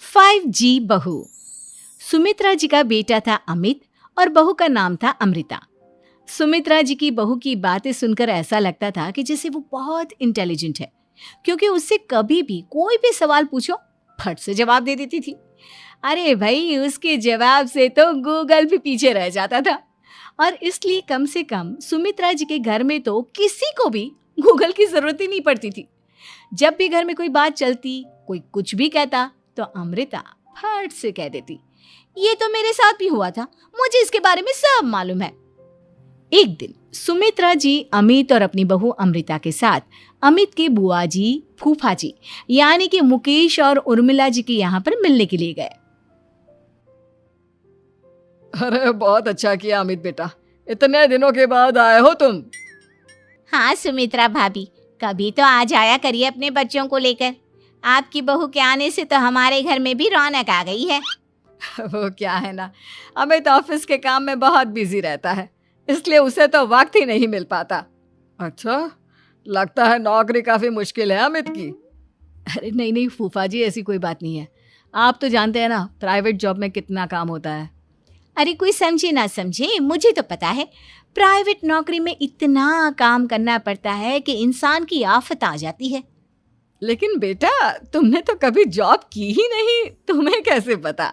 5G बहू। सुमित्रा जी का बेटा था अमित और बहू का नाम था अमृता। सुमित्रा जी की बहू की बातें सुनकर ऐसा लगता था कि जैसे वो बहुत इंटेलिजेंट है, क्योंकि उससे कभी भी कोई भी सवाल पूछो फट से जवाब दे देती थी। अरे भाई, उसके जवाब से तो गूगल भी पीछे रह जाता था। और इसलिए कम से कम सुमित्रा जी के घर में तो किसी को भी गूगल की जरूरत ही नहीं पड़ती थी। जब भी घर में कोई बात चलती, कोई कुछ भी कहता, तो अमृता फट से कह देती, ये तो मेरे साथ भी हुआ था, मुझे इसके बारे में सब मालूम है। एक दिन सुमित्रा जी अमित और अपनी बहू अमृता के साथ अमित के बुआ जी, फूफा जी यानी कि मुकेश और उर्मिला जी के यहाँ पर मिलने के लिए गए। अरे बहुत अच्छा किया अमित बेटा, इतने दिनों के बाद आए हो तुम। हाँ सुमित्रा भाभी, कभी तो आ जाया करिए अपने बच्चों को लेकर। आपकी बहू के आने से तो हमारे घर में भी रौनक आ गई है। वो क्या है ना, अमित ऑफिस के काम में बहुत बिजी रहता है, इसलिए उसे तो वक्त ही नहीं मिल पाता। अच्छा, लगता है नौकरी काफी मुश्किल है अमित की। अरे नहीं फूफा जी, ऐसी कोई बात नहीं है। आप तो जानते हैं ना प्राइवेट जॉब में कितना काम होता है। अरे कोई समझे ना समझे, मुझे तो पता है प्राइवेट नौकरी में इतना काम करना पड़ता है कि इंसान की आफत आ जाती है। लेकिन बेटा, तुमने तो कभी जॉब की ही नहीं, तुम्हें कैसे पता?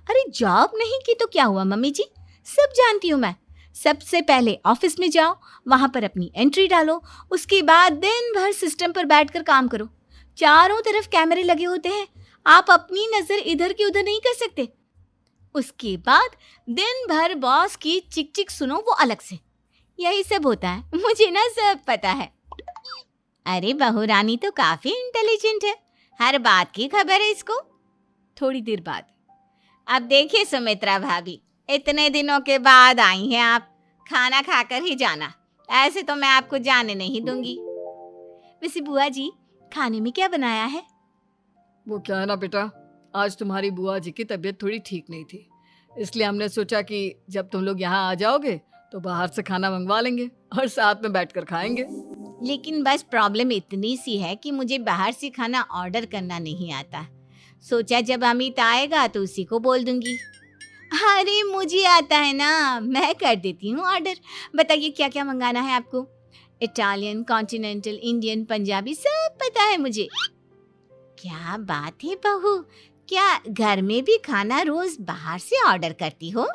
अरे जॉब नहीं की तो क्या हुआ मम्मी जी, सब जानती हूँ मैं। सबसे पहले ऑफिस में जाओ, वहां पर अपनी एंट्री डालो, उसके बाद दिन भर सिस्टम पर बैठकर काम करो। चारों तरफ कैमरे लगे होते हैं, आप अपनी नजर इधर की उधर नहीं कर सकते। उसके बाद दिन भर बॉस की चिक चिक सुनो, वो अलग से। यही सब होता है, मुझे ना सब पता है। अरे बहू रानी तो काफी इंटेलिजेंट है, हर बात की खबर है इसको। थोड़ी देर बाद, अब देखिए सुमित्रा भाभी, इतने दिनों के बाद आई हैं आप, खाना खाकर ही जाना, ऐसे तो मैं आपको जाने नहीं दूंगी। वैसे बुआ जी, खाने में क्या बनाया है? वो क्या है ना बेटा, आज तुम्हारी बुआ जी की तबीयत थोड़ी ठीक नहीं थी, इसलिए हमने सोचा कि जब तुम लोग यहाँ आ जाओगे तो बाहर से खाना मंगवा लेंगे और साथ में बैठकर खाएंगे। लेकिन बस प्रॉब्लम इतनी सी है कि मुझे बाहर से खाना ऑर्डर करना नहीं आता। सोचा जब अमित आएगा तो उसी को बोल दूंगी। अरे मुझे आता है ना, मैं कर देती हूँ ऑर्डर। बताइए क्या क्या मंगाना है आपको? इटालियन, कॉन्टिनेंटल, इंडियन, पंजाबी, सब पता है मुझे। क्या बात है बहू, क्या घर में भी खाना रोज बाहर से ऑर्डर करती हो?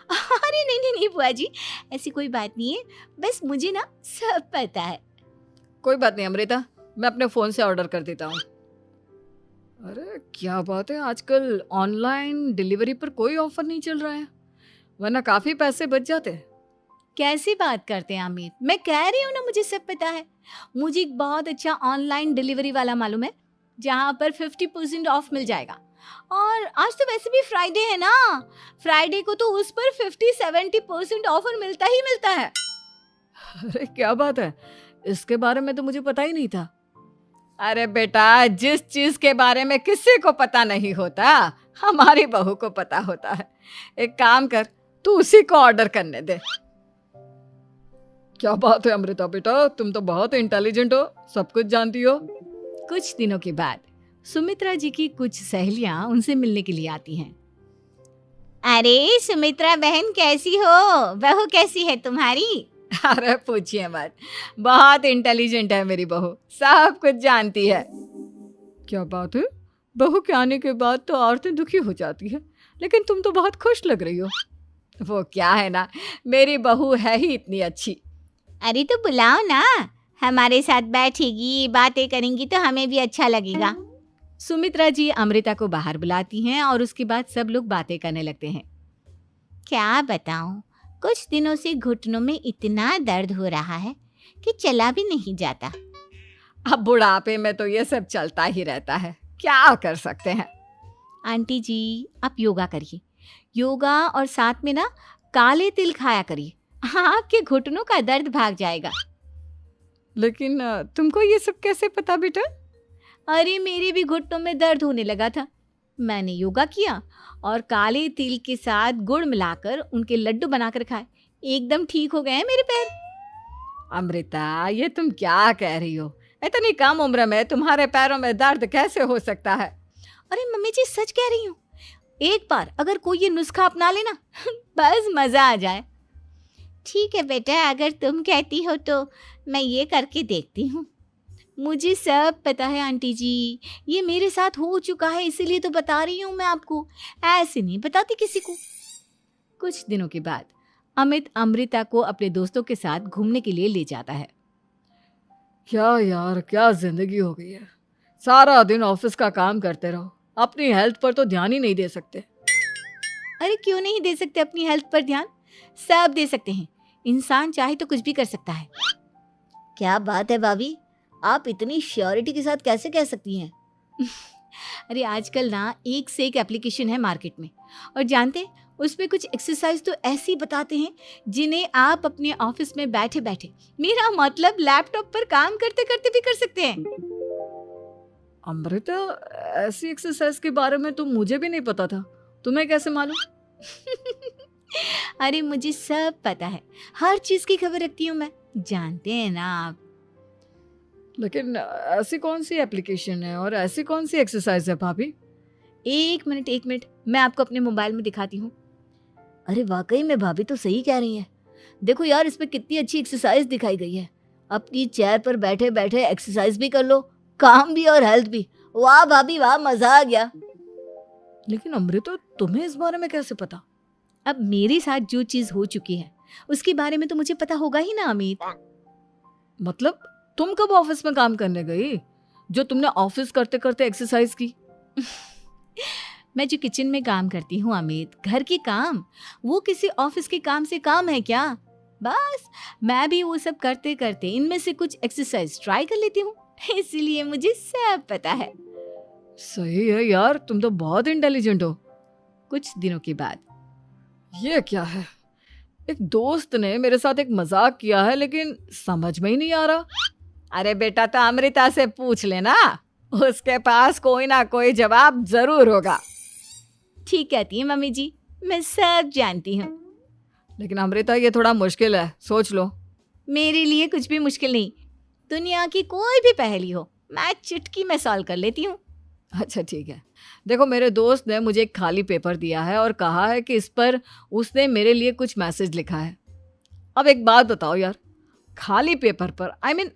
अरे नहीं बुआ जी, ऐसी कोई बात नहीं है, बस मुझे ना सब पता है। कोई बात नहीं अमृता, मैं अपने फोन से ऑर्डर कर देता हूँ। अरे क्या बात है, आजकल ऑनलाइन डिलीवरी पर कोई ऑफर नहीं चल रहा है, वरना काफी पैसे बच जाते। कैसी बात करते हैं अमित, मैं कह रही हूँ ना मुझे सब पता है। मुझे एक बहुत अच्छा ऑनलाइन डिलीवरी वाला मालूम है, जहाँ पर 50% ऑफ मिल जाएगा। और आज तो वैसे भी फ्राइडे है ना, फ्राइडे को तो उस पर 50-70% ऑफर मिलता ही मिलता है। अरे क्या बात है, इसके बारे में तो मुझे पता ही नहीं था। अरे बेटा, जिस चीज के बारे में किसी को पता नहीं होता, हमारी बहू को पता होता है। एक काम कर, तू उसी को ऑर्डर करने दे। क्या बात है अमृता बेटा, तुम तो बहुत इंटेलिजेंट हो, सब कुछ जानती हो। कुछ दिनों के बाद सुमित्रा जी की कुछ सहेलियां उनसे मिलने के लिए आती हैं। अरे सुमित्रा बहन कैसी हो, बहू कैसी है तुम्हारी? अरे पूछिए मत, बहुत इंटेलिजेंट है मेरी बहू, सब कुछ जानती है। क्या बात है, बहू के आने के बाद तो औरतें दुखी हो जाती है, लेकिन तुम तो बहुत खुश लग रही हो। वो क्या है ना, मेरी बहू है ही इतनी अच्छी। अरे तो बुलाओ ना, हमारे साथ बैठेगी, बातें करेंगी तो हमें भी अच्छा लगेगा। सुमित्रा जी अमृता को बाहर बुलाती हैं और उसके बाद सब लोग बातें करने लगते हैं। क्या बताऊं, कुछ दिनों से घुटनों में इतना दर्द हो रहा है कि चला भी नहीं जाता। अब बुढ़ापे में तो ये सब चलता ही रहता है, क्या कर सकते हैं। आंटी जी, आप योगा करिए, योगा और साथ में ना काले तिल खाया करिए, आपके घुटनों का दर्द भाग जाएगा। लेकिन तुमको ये सब कैसे पता बेटा? अरे मेरे भी घुटनों में दर्द होने लगा था, मैंने योगा किया और काले तिल के साथ गुड़ मिलाकर उनके लड्डू बनाकर खाए, एकदम ठीक हो गए हैं मेरे पैर। अमृता, ये तुम क्या कह रही हो? इतनी कम उम्र में तुम्हारे पैरों में दर्द कैसे हो सकता है? अरे मम्मी जी सच कह रही हूँ, एक बार अगर कोई ये नुस्खा अपना लेना बस मज़ा आ जाए। ठीक है बेटा, अगर तुम कहती हो तो मैं ये करके देखती हूँ। मुझे सब पता है आंटी जी, ये मेरे साथ हो चुका है, इसीलिए तो बता रही हूँ मैं आपको, ऐसे नहीं बताती किसी को। कुछ दिनों के बाद अमित अमृता को अपने दोस्तों के साथ घूमने के लिए ले जाता है। क्या यार, क्या जिंदगी हो गई है। सारा दिन ऑफिस का काम करते रहो, अपनी हेल्थ पर तो ध्यान ही नहीं दे सकते। अरे क्यों नहीं दे सकते अपनी हेल्थ पर ध्यान? सब दे सकते हैं, इंसान चाहे तो कुछ भी कर सकता है। क्या बात है भाभी, आप इतनी श्योरिटी के साथ कैसे कह सकती हैं? अरे आजकल ना एक से एक एप्लीकेशन है मार्केट में, और जानते हैं उसमें कुछ एक्सरसाइज तो ऐसी बताते हैं जिन्हें आप अपने ऑफिस में बैठे बैठे, मेरा मतलब लैपटॉप पर काम करते करते भी कर सकते हैं। अमृता, ऐसी एक्सरसाइज के बारे में तो मुझे भी नहीं पता था, तुम्हें कैसे मालूम? अरे मुझे सब पता है, हर चीज की खबर रखती हूँ मैं, जानते हैं ना आप। लेकिन ऐसी कौन सी एप्लीकेशन है और ऐसी कौन सी एक्सरसाइज है भाभी? एक मिनट, मैं आपको अपने मोबाइल में दिखाती हूँ। अरे वाकई में भाभी तो सही कह रही हैं। देखो यार, इसमें कितनी अच्छी एक्सरसाइज दिखाई गई है। अपनी चेयर पर बैठे बैठे एक्सरसाइज भी कर लो, काम भी और हेल्थ भी। वाह भाभी वाह, मजा आ गया। लेकिन अमृता, तुम्हें इस बारे में कैसे पता? अब मेरे साथ जो चीज हो चुकी है उसके बारे में तो मुझे पता होगा ही ना अमित। मतलब तुम कब ऑफिस में काम करने गई जो तुमने ऑफिस करते करते एक्सरसाइज की? मैं जो किचन में काम करती हूँ अमित, घर के काम, वो किसी ऑफिस के काम से काम है क्या? बस मैं भी वो सब करते करते इनमें से कुछ एक्सरसाइज ट्राई कर लेती हूँ, इसीलिए मुझे सब पता है। सही है यार, तुम तो बहुत इंटेलिजेंट हो। कुछ दिनों के बाद ये क्या है? एक दोस्त ने मेरे साथ एक मजाक किया है, लेकिन समझ में ही नहीं आ रहा। अरे बेटा, तो अमृता से पूछ लेना, उसके पास कोई ना कोई जवाब जरूर होगा। ठीक कहती है मम्मी जी, मैं सब जानती हूँ। लेकिन अमृता, ये थोड़ा मुश्किल है, सोच लो। मेरे लिए कुछ भी मुश्किल नहीं, दुनिया की कोई भी पहेली हो मैं चुटकी में सॉल्व कर लेती हूँ। अच्छा ठीक है, देखो मेरे दोस्त ने मुझे एक खाली पेपर दिया है और कहा है कि इस पर उसने मेरे लिए कुछ मैसेज लिखा है। अब एक बात बताओ यार, खाली पेपर पर, आई मीन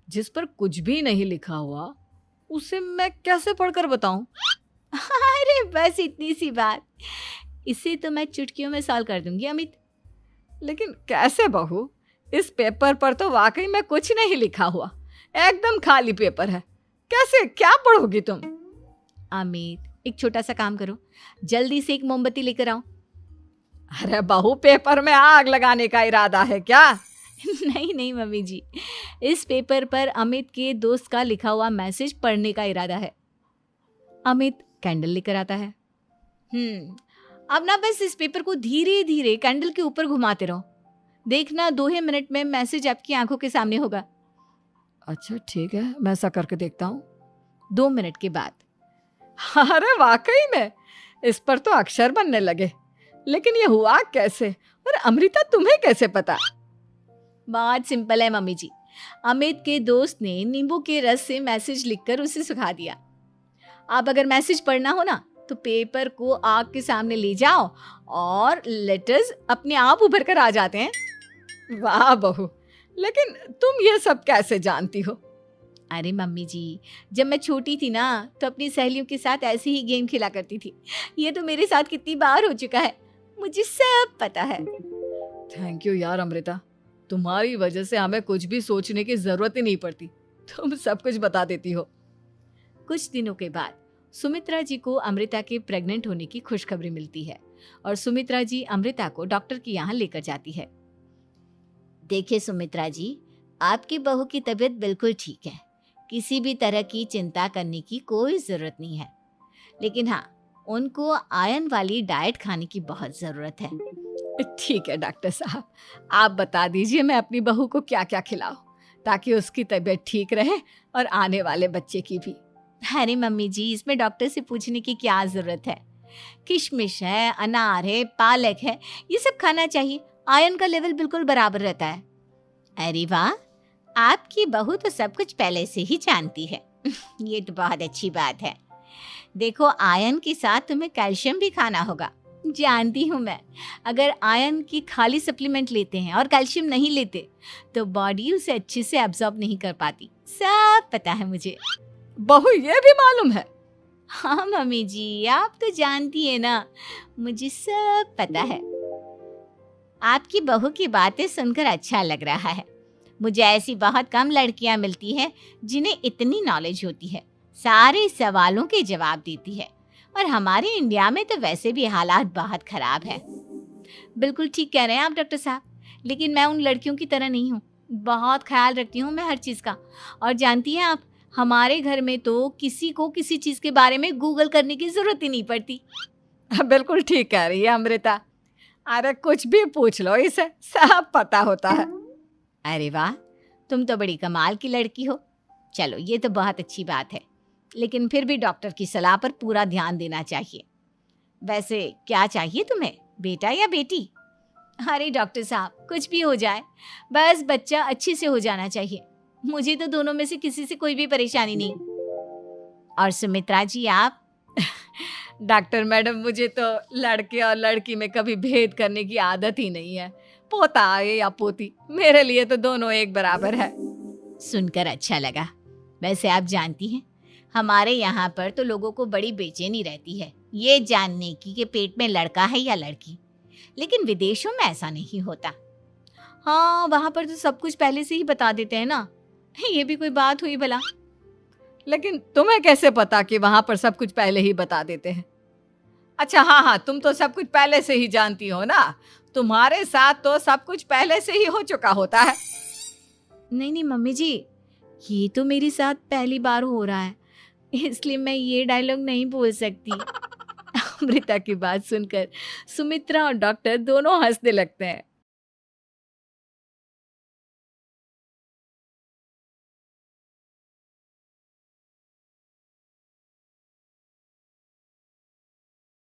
जिस पर कुछ भी नहीं लिखा हुआ, उसे मैं कैसे पढ़कर बताऊं? अरे बस इतनी सी बात, इसे तो मैं चुटकियों में सॉल्व कर दूंगी अमित। लेकिन कैसे बहू? इस पेपर पर तो वाकई में कुछ नहीं लिखा हुआ, एकदम खाली पेपर है, कैसे, क्या पढ़ोगी तुम? अमित, एक छोटा सा काम करो, जल्दी से एक मोमबत्ती लेकर आओ। अरे बहू, पेपर में आग लगाने का इरादा है क्या? नहीं मम्मी जी, इस पेपर पर अमित के दोस्त का लिखा हुआ मैसेज पढ़ने का इरादा है। अमित कैंडल लेकर आता है। अब ना बस इस पेपर को धीरे धीरे कैंडल के ऊपर घुमाते रहो, देखना 2 ही मिनट में मैसेज आपकी आंखों के सामने होगा। अच्छा ठीक है, मैं ऐसा करके देखता हूँ। 2 मिनट के बाद, अरे वाकई में इस पर तो अक्षर बनने लगे, लेकिन ये हुआ कैसे? और अमृता, तुम्हें कैसे पता? बहुत सिंपल है मम्मी जी, अमित के दोस्त ने नींबू के रस से मैसेज लिखकर उसे सुखा दिया। अब अगर मैसेज पढ़ना हो ना तो पेपर को आग के सामने ले जाओ और लेटर्स अपने आप उभर कर आ जाते हैं। वाह बहू, लेकिन तुम ये सब कैसे जानती हो? अरे मम्मी जी, जब मैं छोटी थी ना तो अपनी सहेलियों के साथ ऐसे ही गेम खेला करती थी। ये तो मेरे साथ कितनी बार हो चुका है, मुझे सब पता है। थैंक यू यार अमृता, तुम्हारी वजह से हमें कुछ भी सोचने की जरूरत ही नहीं पड़ती, तुम सब कुछ बता देती हो। कुछ दिनों के बाद सुमित्रा जी को अमृता के प्रेग्नेंट होने की खुशखबरी मिलती है और सुमित्रा जी अमृता को डॉक्टर के यहाँ लेकर जाती है। देखिए सुमित्रा जी, आपकी बहू की तबीयत बिल्कुल ठीक है, किसी भी तरह की चिंता करने की कोई ज़रूरत नहीं है। लेकिन हाँ, उनको आयरन वाली डाइट खाने की बहुत ज़रूरत है। ठीक है डॉक्टर साहब, आप बता दीजिए मैं अपनी बहू को क्या क्या खिलाऊं ताकि उसकी तबीयत ठीक रहे और आने वाले बच्चे की भी। अरे मम्मी जी, इसमें डॉक्टर से पूछने की क्या ज़रूरत है? किशमिश है, अनार है, पालक है, ये सब खाना चाहिए, आयरन का लेवल बिल्कुल बराबर रहता है। अरे वाह, आपकी बहू तो सब कुछ पहले से ही जानती है। ये तो बहुत अच्छी बात है। देखो, आयरन के साथ तुम्हें कैल्शियम भी खाना होगा। जानती हूँ मैं, अगर आयरन की खाली सप्लीमेंट लेते हैं और कैल्शियम नहीं लेते तो बॉडी उसे अच्छे से एब्जॉर्ब नहीं कर पाती। सब पता है मुझे। बहू ये भी मालूम है? हाँ मम्मी जी, आप तो जानती है ना, मुझे सब पता है। आपकी बहू की बातें सुनकर अच्छा लग रहा है। मुझे ऐसी बहुत कम लड़कियां मिलती हैं जिन्हें इतनी नॉलेज होती है, सारे सवालों के जवाब देती है। और हमारे इंडिया में तो वैसे भी हालात बहुत खराब है। बिल्कुल ठीक कह रहे हैं आप डॉक्टर साहब, लेकिन मैं उन लड़कियों की तरह नहीं हूँ। बहुत ख्याल रखती हूँ मैं हर चीज़ का। और जानती हैं आप, हमारे घर में तो किसी को किसी चीज़ के बारे में गूगल करने की ज़रूरत ही नहीं पड़ती। बिल्कुल ठीक कह रही है अमृता। अरे कुछ भी पूछ लो इसे, सब पता होता है। अरे वाह, तुम तो बड़ी कमाल की लड़की हो। चलो, ये तो बहुत अच्छी बात है, लेकिन फिर भी डॉक्टर की सलाह पर पूरा ध्यान देना चाहिए। वैसे क्या चाहिए तुम्हें, बेटा या बेटी? अरे डॉक्टर साहब, कुछ भी हो जाए, बस बच्चा अच्छे से हो जाना चाहिए। मुझे तो दोनों में से किसी से कोई भी परेशानी नहीं। और सुमित्रा जी, आप? डॉक्टर मैडम, मुझे तो लड़के और लड़की में कभी भेद करने की आदत ही नहीं है। पोता आए या पोती, मेरे लिए तो दोनों एक बराबर है। सुनकर अच्छा लगा। वैसे आप जानती हैं, हमारे यहाँ पर तो लोगों को बड़ी बेचैनी रहती है ये जानने की कि पेट में लड़का है या लड़की, लेकिन विदेशों में ऐसा नहीं होता। हाँ, वहाँ पर तो सब कुछ पहले से ही बता देते हैं ना। ये भी कोई बात हुई भला? लेकिन तुम्हें कैसे पता कि वहां पर सब कुछ पहले ही बता देते हैं? अच्छा हाँ, तुम तो सब कुछ पहले से ही जानती हो ना। तुम्हारे साथ तो सब कुछ पहले से ही हो चुका होता है। नहीं मम्मी जी, ये तो मेरे साथ पहली बार हो रहा है, इसलिए मैं ये डायलॉग नहीं बोल सकती। अमृता की बात सुनकर सुमित्रा और डॉक्टर दोनों हंसने लगते हैं।